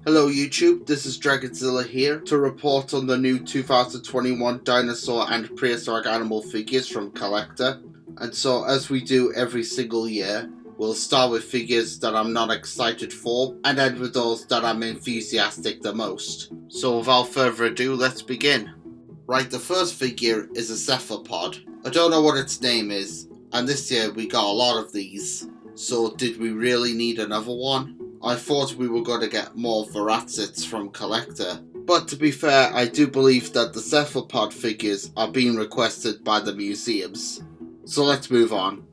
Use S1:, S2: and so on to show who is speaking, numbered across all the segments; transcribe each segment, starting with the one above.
S1: Hello YouTube, this is Dragonzilla here to report on the new 2021 Dinosaur and Prehistoric Animal figures from Collecta. And so, as we do every single year, we'll start with figures that I'm not excited for and end with those that I'm enthusiastic the most. So without further ado, let's begin. Right, the first figure is a Cephalopod. I don't know what its name is, and this year we got a lot of these. So did we really need another one? I thought we were going to get more Veracits from Collecta, but to be fair, I do believe that the Cephalopod figures are being requested by the museums. So let's move on.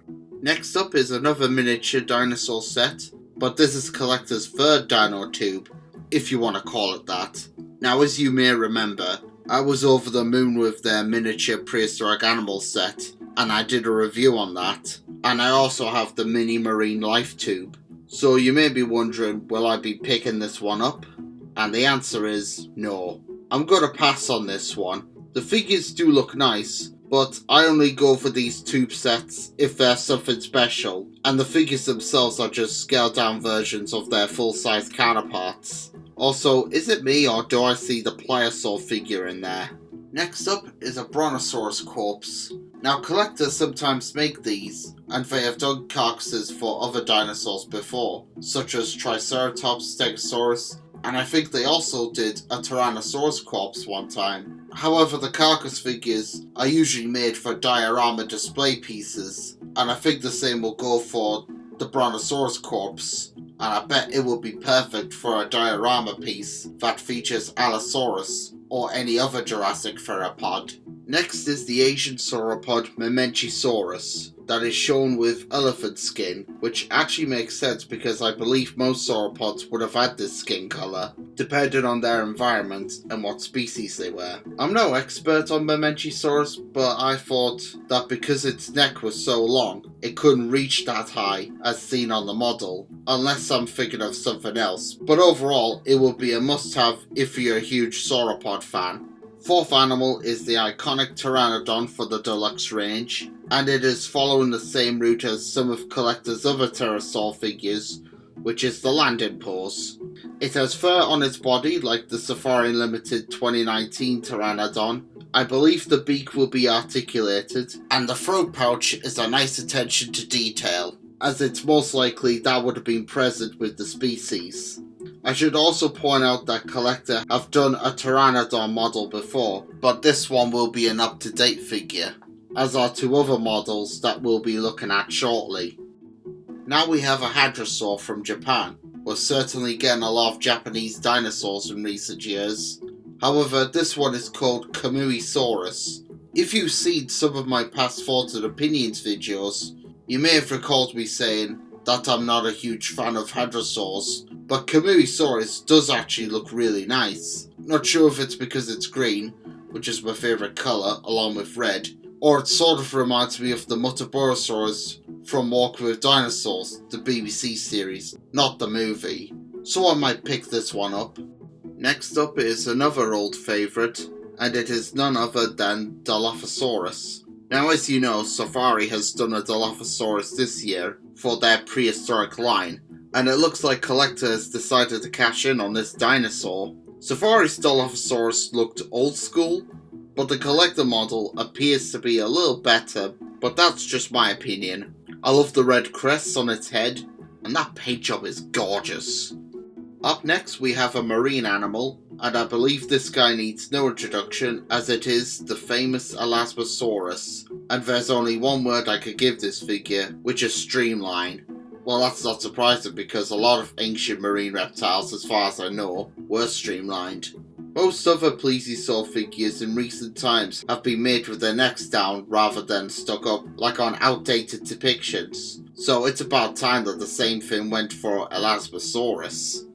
S1: Next up is another miniature dinosaur set, but this is Collecta's third dino tube, if you want to call it that. Now, as you may remember, I was over the moon with their miniature prehistoric animal set, and I did a review on that, and I also have the mini marine life tube. So you may be wondering, will I be picking this one up? And the answer is no. I'm going to pass on this one. The figures do look nice, but I only go for these tube sets if they're something special, and the figures themselves are just scaled down versions of their full-size counterparts. Also, is it me or do I see the Pliosaur figure in there? Next up is a Brontosaurus Corpse. Now, Collectors sometimes make these, and they have done carcasses for other dinosaurs before, such as Triceratops, Stegosaurus, and I think they also did a Tyrannosaurus corpse one time. However, the carcass figures are usually made for diorama display pieces, and I think the same will go for the Brontosaurus corpse, and I bet it will be perfect for a diorama piece that features Allosaurus or any other Jurassic theropod. Next is the Asian sauropod Memenchisaurus that is shown with elephant skin, which actually makes sense because I believe most sauropods would have had this skin colour, depending on their environment and what species they were. I'm no expert on Memenchisaurus, but I thought that because its neck was so long, it couldn't reach that high as seen on the model, unless I'm thinking of something else. But overall, it will be a must-have if you're a huge sauropod fan. Fourth animal is the iconic Pteranodon for the deluxe range, and it is following the same route as some of Collecta's other pterosaur figures, which is the landing pose. It has fur on its body like the Safari Limited 2019 Pteranodon. I believe the beak will be articulated, and the throat pouch is a nice attention to detail, as it's most likely that would have been present with the species. I should also point out that Collecta have done a Pteranodon model before, but this one will be an up-to-date figure, as are two other models that we'll be looking at shortly. Now we have a Hadrosaur from Japan. We're certainly getting a lot of Japanese dinosaurs in recent years. However, this one is called Kamui Saurus. If you've seen some of my past thoughts and opinions videos, you may have recalled me saying that I'm not a huge fan of hadrosaurs, but Kamui Saurus does actually look really nice. Not sure if it's because it's green, which is my favourite colour, along with red, or it sort of reminds me of the Muttaburrasaurus from Walking with Dinosaurs, the BBC series, not the movie. So I might pick this one up. Next up is another old favourite, and it is none other than Dilophosaurus. Now, as you know, Safari has done a Dilophosaurus this year for their prehistoric line, and it looks like Collecta has decided to cash in on this dinosaur. Safari's Dilophosaurus looked old school, but the Collecta model appears to be a little better, but that's just my opinion. I love the red crests on its head, and that paint job is gorgeous. Up next we have a marine animal, and I believe this guy needs no introduction as it is the famous Elasmosaurus, and there's only one word I could give this figure, which is streamline. Well, that's not surprising because a lot of ancient marine reptiles, as far as I know, were streamlined. Most other plesiosaur figures in recent times have been made with their necks down rather than stuck up like on outdated depictions, so it's about time that the same thing went for Elasmosaurus.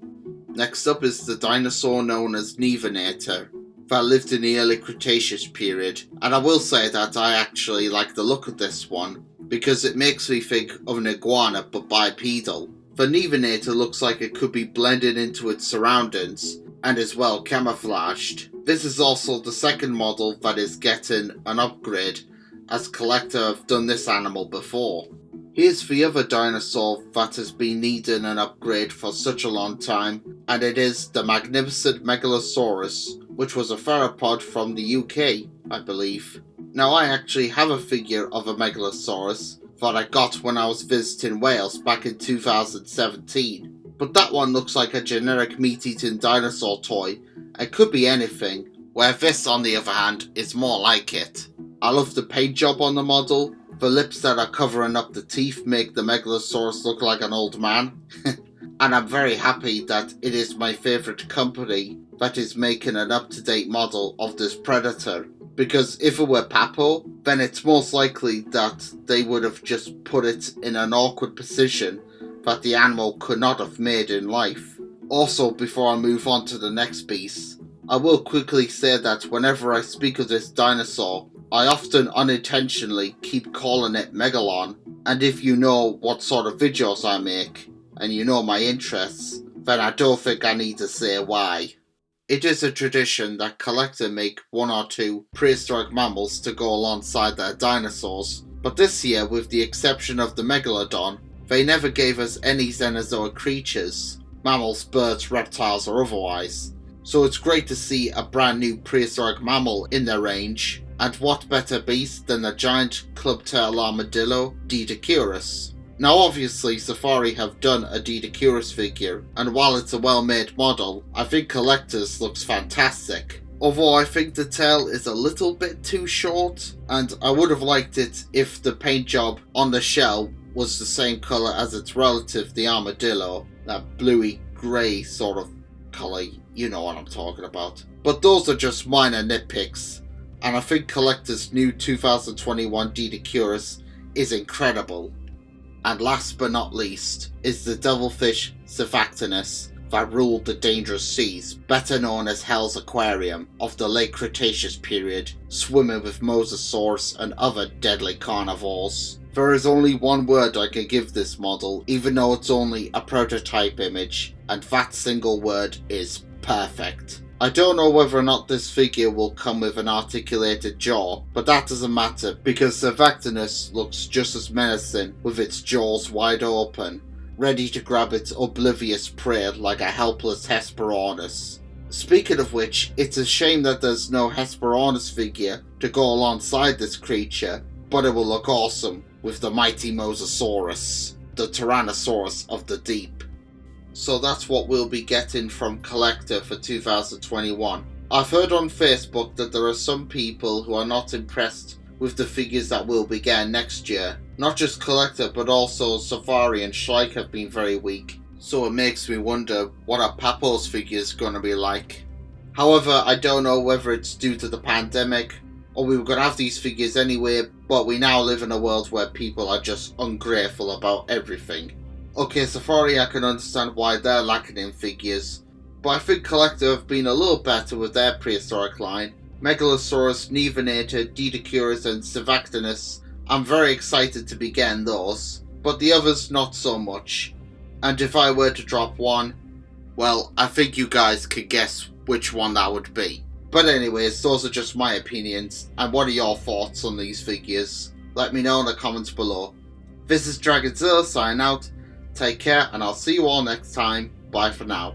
S1: Next up is the dinosaur known as Nevinator, that lived in the early Cretaceous period, and I will say that I actually like the look of this one, because it makes me think of an iguana but bipedal. The Nevinator looks like it could be blended into its surroundings, and is well camouflaged. This is also the second model that is getting an upgrade, as Collecta have done this animal before. Here's the other dinosaur that has been needing an upgrade for such a long time, and it is the magnificent Megalosaurus, which was a theropod from the UK, I believe. Now I actually have a figure of a Megalosaurus that I got when I was visiting Wales back in 2017. But that one looks like a generic meat-eating dinosaur toy and could be anything, where this on the other hand is more like it. I love the paint job on the model. The lips that are covering up the teeth make the Megalosaurus look like an old man. And I'm very happy that it is my favourite company that is making an up-to-date model of this predator. Because if it were Papo, then it's most likely that they would have just put it in an awkward position that the animal could not have made in life. Also, before I move on to the next piece, I will quickly say that whenever I speak of this dinosaur, I often unintentionally keep calling it Megalon, and if you know what sort of videos I make, and you know my interests, then I don't think I need to say why. It is a tradition that Collecta make one or two prehistoric mammals to go alongside their dinosaurs, but this year, with the exception of the Megalodon, they never gave us any Cenozoic creatures, mammals, birds, reptiles or otherwise. So it's great to see a brand new prehistoric mammal in their range, and what better beast than the giant club-tailed armadillo, Dilophosaurus. Now obviously Safari have done a Dilophosaurus figure, and while it's a well-made model, I think Collecta's looks fantastic. Although I think the tail is a little bit too short, and I would have liked it if the paint job on the shell was the same colour as its relative, the armadillo, that bluey grey sort of colour, you know what I'm talking about. But those are just minor nitpicks, and I think Collecta's new 2021 Dilophosaurus is incredible. And last but not least is the devilfish Surfactanus that ruled the dangerous seas, better known as Hell's Aquarium, of the late Cretaceous period, swimming with Mosasaurs and other deadly carnivores. There is only one word I can give this model, even though it's only a prototype image, and that single word is perfect. I don't know whether or not this figure will come with an articulated jaw, but that doesn't matter because Surfactanus looks just as menacing with its jaws wide open, ready to grab its oblivious prey like a helpless Hesperornis. Speaking of which, it's a shame that there's no Hesperornis figure to go alongside this creature, but it will look awesome with the mighty Mosasaurus, the Tyrannosaurus of the deep. So that's what we'll be getting from Collecta for 2021. I've heard on Facebook that there are some people who are not impressed with the figures that we'll be getting next year. Not just Collecta, but also Safari and Shrike have been very weak, so it makes me wonder what are Papo's figures going to be like. However, I don't know whether it's due to the pandemic, or we were going to have these figures anyway, but we now live in a world where people are just ungrateful about everything. Okay, Safari, I can understand why they're lacking in figures, but I think Collecta have been a little better with their prehistoric line. Megalosaurus, Nevinator, Dilophosaurus and Surfactanus, I'm very excited to be getting those, but the others not so much. And if I were to drop one, well, I think you guys could guess which one that would be. But anyways, those are just my opinions, and what are your thoughts on these figures? Let me know in the comments below. This is Dragonzilla signing out. Take care, and I'll see you all next time. Bye for now.